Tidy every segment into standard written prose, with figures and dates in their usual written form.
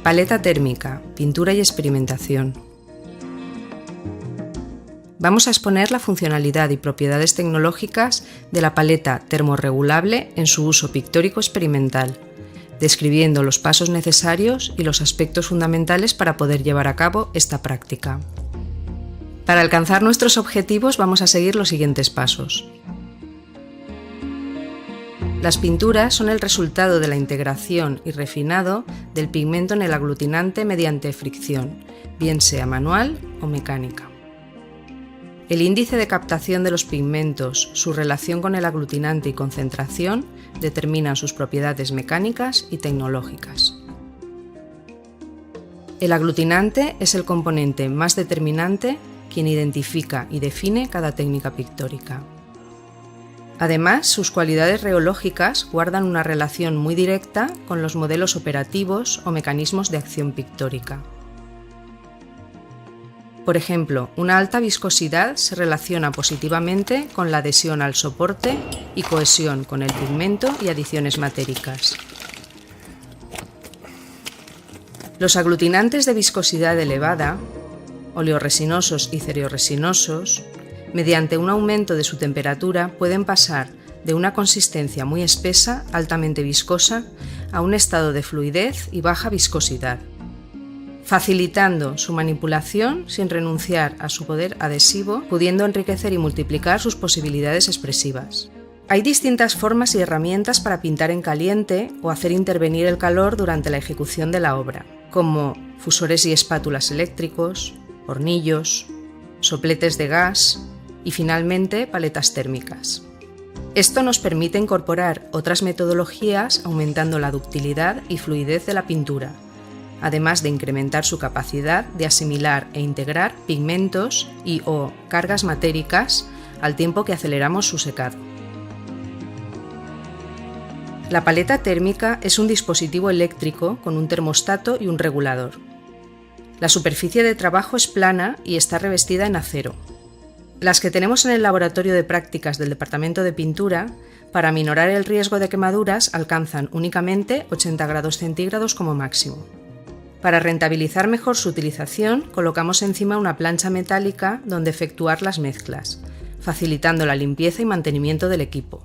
Paleta térmica, pintura y experimentación. Vamos a exponer la funcionalidad y propiedades tecnológicas de la paleta termorregulable en su uso pictórico experimental, describiendo los pasos necesarios y los aspectos fundamentales para poder llevar a cabo esta práctica. Para alcanzar nuestros objetivos vamos a seguir los siguientes pasos. Las pinturas son el resultado de la integración y refinado del pigmento en el aglutinante mediante fricción, bien sea manual o mecánica. El índice de captación de los pigmentos, su relación con el aglutinante y concentración determinan sus propiedades mecánicas y tecnológicas. El aglutinante es el componente más determinante quien identifica y define cada técnica pictórica. Además, sus cualidades reológicas guardan una relación muy directa con los modelos operativos o mecanismos de acción pictórica. Por ejemplo, una alta viscosidad se relaciona positivamente con la adhesión al soporte y cohesión con el pigmento y adiciones matéricas. Los aglutinantes de viscosidad elevada, oleoresinosos y cereoresinosos, mediante un aumento de su temperatura pueden pasar de una consistencia muy espesa, altamente viscosa, a un estado de fluidez y baja viscosidad, facilitando su manipulación sin renunciar a su poder adhesivo, pudiendo enriquecer y multiplicar sus posibilidades expresivas. Hay distintas formas y herramientas para pintar en caliente o hacer intervenir el calor durante la ejecución de la obra, como fusores y espátulas eléctricos, hornillos, sopletes de gas y finalmente paletas térmicas. Esto nos permite incorporar otras metodologías aumentando la ductilidad y fluidez de la pintura, además de incrementar su capacidad de asimilar e integrar pigmentos y/o cargas matéricas al tiempo que aceleramos su secado. La paleta térmica es un dispositivo eléctrico con un termostato y un regulador. La superficie de trabajo es plana y está revestida en acero. Las que tenemos en el laboratorio de prácticas del Departamento de Pintura, para minorar el riesgo de quemaduras, alcanzan únicamente 80 grados centígrados como máximo. Para rentabilizar mejor su utilización, colocamos encima una plancha metálica donde efectuar las mezclas, facilitando la limpieza y mantenimiento del equipo.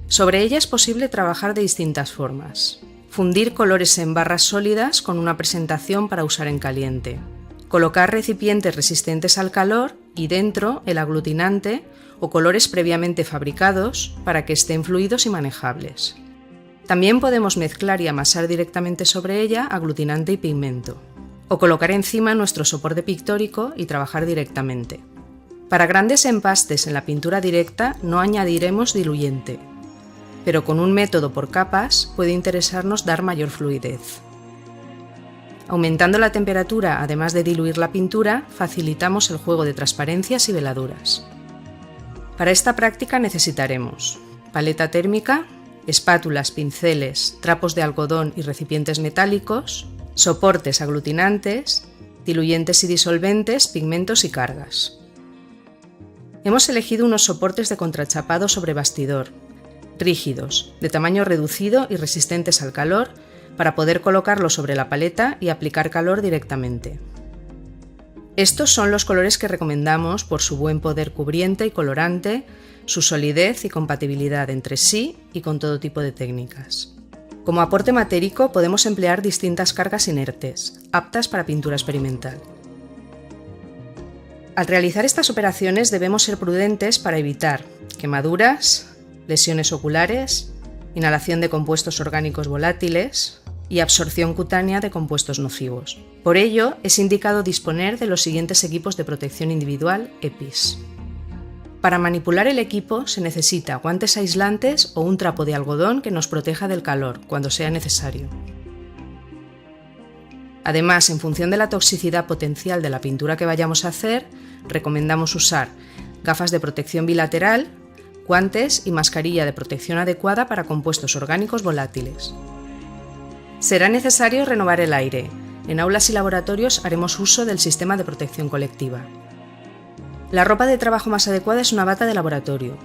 Sobre ella es posible trabajar de distintas formas. Fundir colores en barras sólidas con una presentación para usar en caliente. Colocar recipientes resistentes al calor y dentro el aglutinante o colores previamente fabricados para que estén fluidos y manejables. También podemos mezclar y amasar directamente sobre ella aglutinante y pigmento, o colocar encima nuestro soporte pictórico y trabajar directamente. Para grandes empastes en la pintura directa no añadiremos diluyente, pero con un método por capas puede interesarnos dar mayor fluidez. Aumentando la temperatura, además de diluir la pintura, facilitamos el juego de transparencias y veladuras. Para esta práctica necesitaremos paleta térmica, espátulas, pinceles, trapos de algodón y recipientes metálicos, soportes aglutinantes, diluyentes y disolventes, pigmentos y cargas. Hemos elegido unos soportes de contrachapado sobre bastidor, rígidos, de tamaño reducido y resistentes al calor, para poder colocarlos sobre la paleta y aplicar calor directamente. Estos son los colores que recomendamos por su buen poder cubriente y colorante, su solidez y compatibilidad entre sí y con todo tipo de técnicas. Como aporte matérico podemos emplear distintas cargas inertes, aptas para pintura experimental. Al realizar estas operaciones debemos ser prudentes para evitar quemaduras, lesiones oculares, inhalación de compuestos orgánicos volátiles y absorción cutánea de compuestos nocivos. Por ello, es indicado disponer de los siguientes equipos de protección individual EPIs. Para manipular el equipo se necesita guantes aislantes o un trapo de algodón que nos proteja del calor cuando sea necesario. Además, en función de la toxicidad potencial de la pintura que vayamos a hacer, recomendamos usar gafas de protección bilateral, guantes y mascarilla de protección adecuada para compuestos orgánicos volátiles. Será necesario renovar el aire. En aulas y laboratorios haremos uso del sistema de protección colectiva. La ropa de trabajo más adecuada es una bata de laboratorio.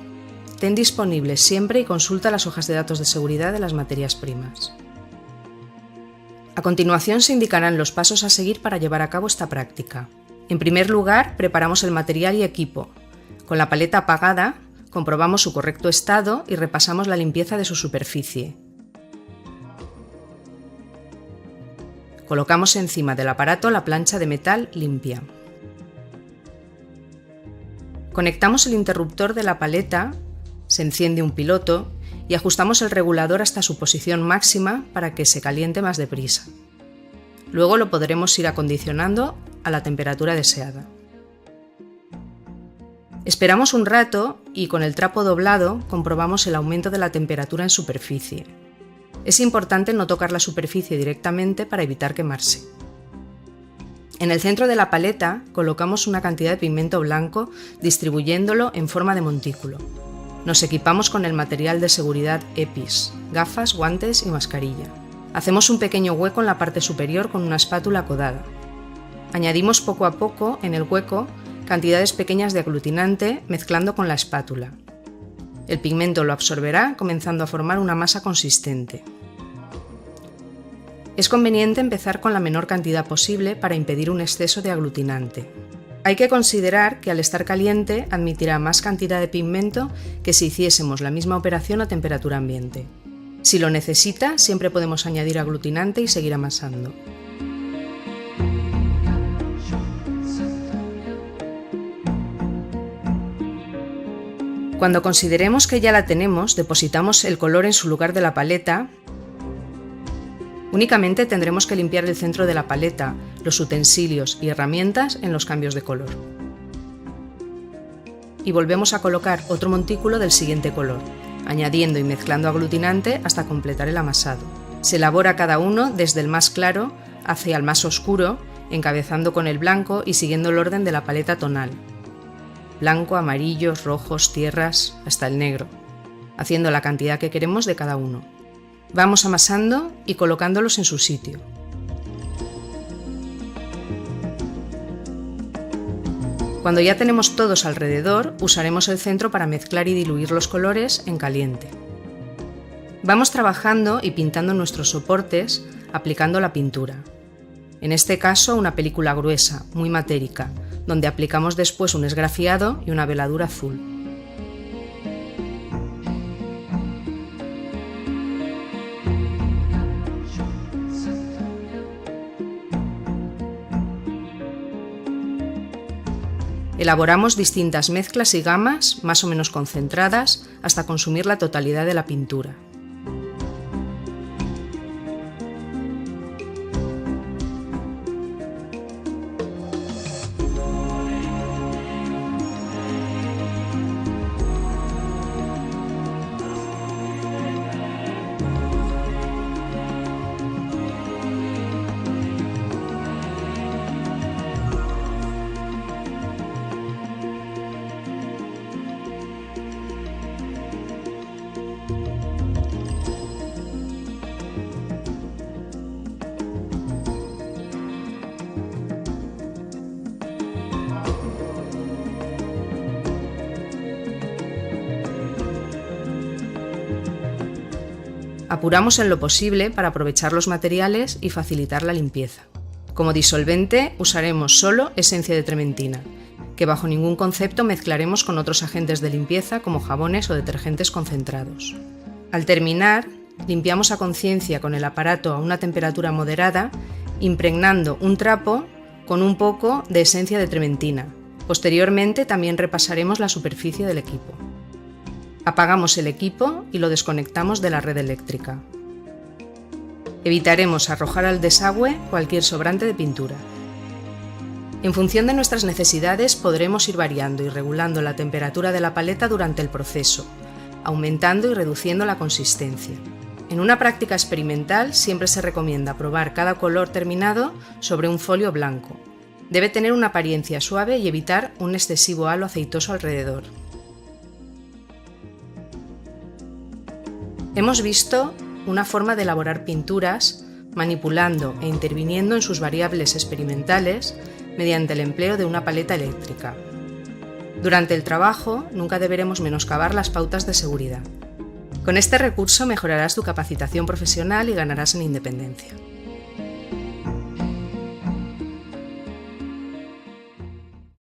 Ten disponible siempre y consulta las hojas de datos de seguridad de las materias primas. A continuación se indicarán los pasos a seguir para llevar a cabo esta práctica. En primer lugar, preparamos el material y equipo. Con la paleta apagada, comprobamos su correcto estado y repasamos la limpieza de su superficie. Colocamos encima del aparato la plancha de metal limpia. Conectamos el interruptor de la paleta, se enciende un piloto y ajustamos el regulador hasta su posición máxima para que se caliente más deprisa. Luego lo podremos ir acondicionando a la temperatura deseada. Esperamos un rato y con el trapo doblado comprobamos el aumento de la temperatura en superficie. Es importante no tocar la superficie directamente para evitar quemarse. En el centro de la paleta colocamos una cantidad de pigmento blanco distribuyéndolo en forma de montículo. Nos equipamos con el material de seguridad EPIs, gafas, guantes y mascarilla. Hacemos un pequeño hueco en la parte superior con una espátula codada. Añadimos poco a poco en el hueco cantidades pequeñas de aglutinante mezclando con la espátula. El pigmento lo absorberá comenzando a formar una masa consistente. Es conveniente empezar con la menor cantidad posible para impedir un exceso de aglutinante. Hay que considerar que al estar caliente admitirá más cantidad de pigmento que si hiciésemos la misma operación a temperatura ambiente. Si lo necesita, siempre podemos añadir aglutinante y seguir amasando. Cuando consideremos que ya la tenemos, depositamos el color en su lugar de la paleta. Únicamente tendremos que limpiar el centro de la paleta, los utensilios y herramientas en los cambios de color. Y volvemos a colocar otro montículo del siguiente color, añadiendo y mezclando aglutinante hasta completar el amasado. Se elabora cada uno desde el más claro hacia el más oscuro, encabezando con el blanco y siguiendo el orden de la paleta tonal. Blanco, amarillos, rojos, tierras, hasta el negro, haciendo la cantidad que queremos de cada uno. Vamos amasando y colocándolos en su sitio. Cuando ya tenemos todos alrededor, usaremos el centro para mezclar y diluir los colores en caliente. Vamos trabajando y pintando nuestros soportes, aplicando la pintura. En este caso, una película gruesa, muy matérica, donde aplicamos después un esgrafiado y una veladura azul. Elaboramos distintas mezclas y gamas, más o menos concentradas, hasta consumir la totalidad de la pintura. Apuramos en lo posible para aprovechar los materiales y facilitar la limpieza. Como disolvente usaremos solo esencia de trementina, que bajo ningún concepto mezclaremos con otros agentes de limpieza como jabones o detergentes concentrados. Al terminar, limpiamos a conciencia con el aparato a una temperatura moderada, impregnando un trapo con un poco de esencia de trementina. Posteriormente también repasaremos la superficie del equipo. Apagamos el equipo y lo desconectamos de la red eléctrica. Evitaremos arrojar al desagüe cualquier sobrante de pintura. En función de nuestras necesidades podremos ir variando y regulando la temperatura de la paleta durante el proceso, aumentando y reduciendo la consistencia. En una práctica experimental siempre se recomienda probar cada color terminado sobre un folio blanco. Debe tener una apariencia suave y evitar un excesivo halo aceitoso alrededor. Hemos visto una forma de elaborar pinturas manipulando e interviniendo en sus variables experimentales mediante el empleo de una paleta eléctrica. Durante el trabajo nunca deberemos menoscabar las pautas de seguridad. Con este recurso mejorarás tu capacitación profesional y ganarás en independencia.